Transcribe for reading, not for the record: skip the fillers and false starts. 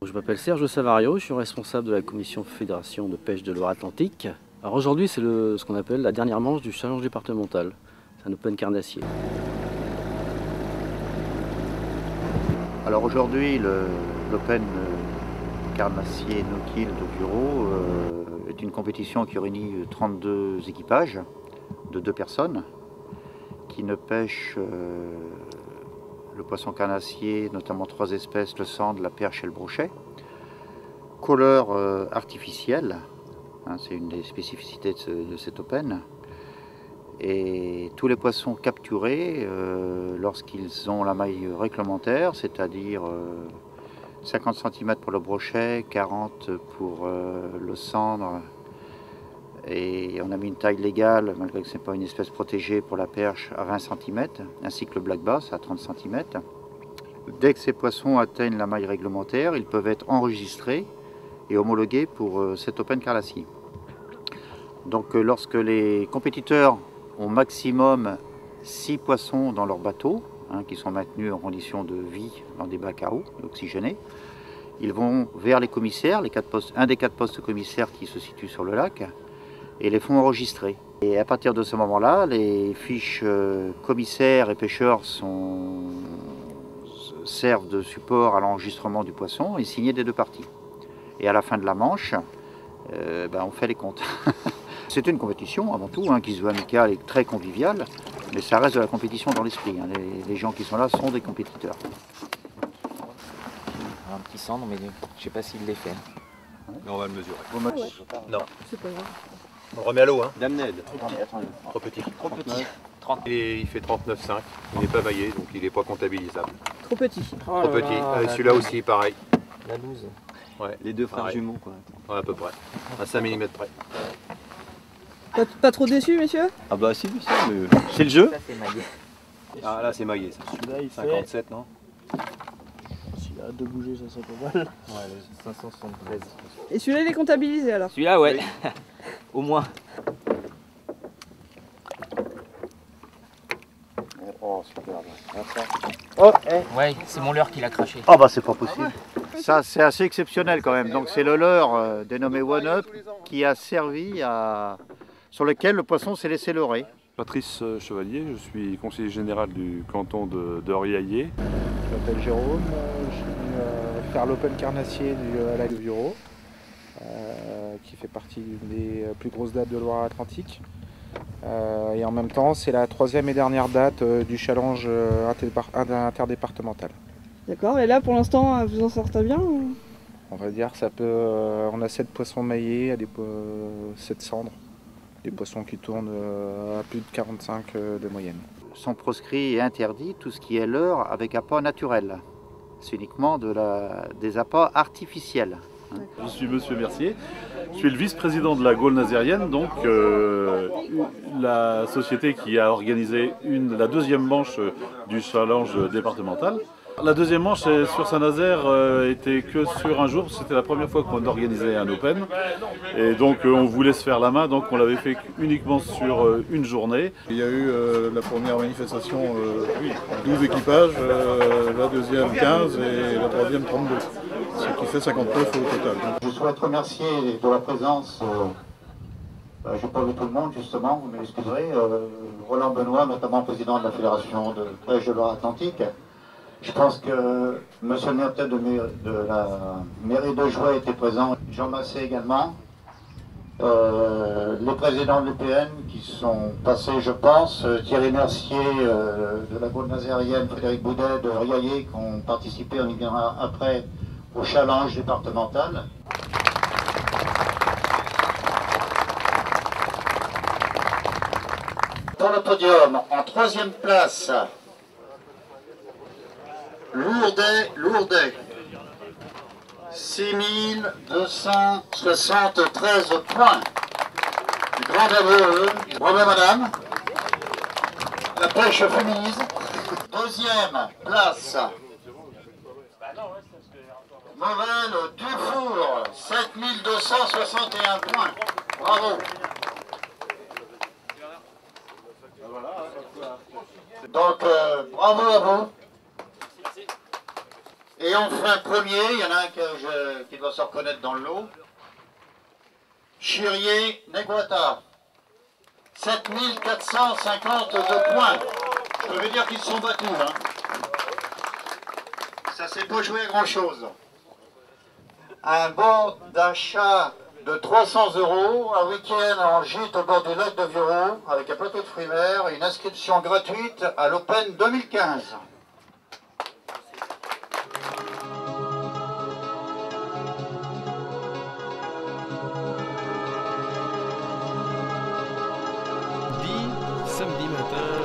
Je m'appelle Serge Savario, je suis responsable de la commission fédération de pêche de Loire-Atlantique. Alors aujourd'hui c'est ce qu'on appelle la dernière manche du challenge départemental. C'est un open carnassier. Alors aujourd'hui l'open carnassier no-kill de Bureau est une compétition qui réunit 32 équipages de 2 personnes qui ne pêchent le poisson carnassier, notamment 3 espèces, le sandre, la perche et le brochet. Couleur artificielle, hein, c'est une des spécificités de cet open. Et tous les poissons capturés, lorsqu'ils ont la maille réglementaire, c'est-à-dire 50 cm pour le brochet, 40 pour le sandre, et on a mis une taille légale, malgré que ce n'est pas une espèce protégée, pour la perche à 20 cm, ainsi que le black bass à 30 cm. Dès que ces poissons atteignent la maille réglementaire, ils peuvent être enregistrés et homologués pour cet open carnassier. Donc lorsque les compétiteurs ont maximum 6 poissons dans leur bateau, hein, qui sont maintenus en condition de vie dans des bacs à eau oxygénés, ils vont vers les commissaires, un des 4 postes commissaires qui se situent sur le lac, et les font enregistrer. Et à partir de ce moment-là, les fiches commissaires et pêcheurs servent de support à l'enregistrement du poisson et signé des 2 parties. Et à la fin de la manche, on fait les comptes. C'est une compétition avant tout, hein, qui se veut amicale et très conviviale, mais ça reste de la compétition dans l'esprit. Hein. Les gens qui sont là sont des compétiteurs. Un petit cendre, mais je ne sais pas s'il l'est fait. Mais on va le mesurer. Ouais. Non. C'est pas grave. On le remet à l'eau, hein. Dame Ned. Trop petit. Trop petit. 30. Et il fait 39,5. Il n'est pas maillé, donc il n'est pas comptabilisable. Trop petit. Trop petit. Celui-là aussi, pareil. La loose. Ouais. Les 2 frères Pareil. jumeaux quoi. Ouais, à peu près. À 5 mm près. Pas trop déçu, messieurs? Ah bah si, mais c'est le jeu. Ça, c'est maillé. Ah là, c'est maillé, ça. Celui-là, il fait. 57, non? S'il a 2 bougées, ça serait pas mal. Ouais, le 573. Et celui-là, il est comptabilisé alors? Celui-là, ouais. Au moins. Oh, super. Ouais, c'est mon leurre qui l'a craché. Ah bah c'est pas possible. Ça c'est assez exceptionnel quand même. Donc c'est le leurre dénommé One Up qui a servi sur lequel le poisson s'est laissé leurrer. Patrice Chevalier, je suis conseiller général du canton de Riaillé. Je m'appelle Jérôme, je suis venu faire l'Open Carnassier du lac de Bureau, qui fait partie d'une des plus grosses dates de Loire-Atlantique. Et en même temps, c'est la 3e et dernière date du challenge interdépartemental. D'accord, et là pour l'instant, vous en sortez bien ou... On va dire ça peut. On a 7 poissons maillés, 7 cendres, des poissons qui tournent à plus de 45 de moyenne. Sont proscrits et interdits tout ce qui est leurre avec appât naturel. C'est uniquement des appâts artificiels. Je suis Monsieur Mercier, je suis le vice-président de la Gaule nazérienne, donc la société qui a organisé la 2e manche du challenge départemental. La 2e manche sur Saint-Nazaire était que sur un jour, c'était la première fois qu'on organisait un open. Et donc on voulait se faire la main, donc on l'avait fait uniquement sur une journée. Il y a eu la première manifestation, 12 équipages, la 2e 15 et la 3e 32. Ce qui fait 59 au total. Je souhaite remercier de la présence, je n'ai pas vu tout le monde justement, vous m'excuserez, Roland Benoît, notamment président de la Fédération de pêche de Loire-Atlantique. Je pense que monsieur le maire de la mairie de Jouët était présent, Jean Massé également, les présidents de l'UPN qui sont passés, je pense, Thierry Mercier de la Gaule nazérienne, Frédéric Boudet de Riaillé qui ont participé, on y viendra après, au challenge départemental. Dans le podium, en 3e place, Lourdet, 6273 points. Grand bravo, bravo madame. La pêche féminise. 2e place, Maurel Dufour, 7261 points. Bravo. Donc, bravo à vous. Et enfin, premier, il y en a un qui doit se reconnaître dans le lot. Chirier Neguata. 7452 points. Je peux vous dire qu'ils se sont battus. Hein. Ça s'est pas joué à grand chose. Un bon d'achat de 300 €, un week-end en gîte au bord du lac de Vireau, avec un plateau de fruits verts et une inscription gratuite à l'Open 2015. Samedi matin,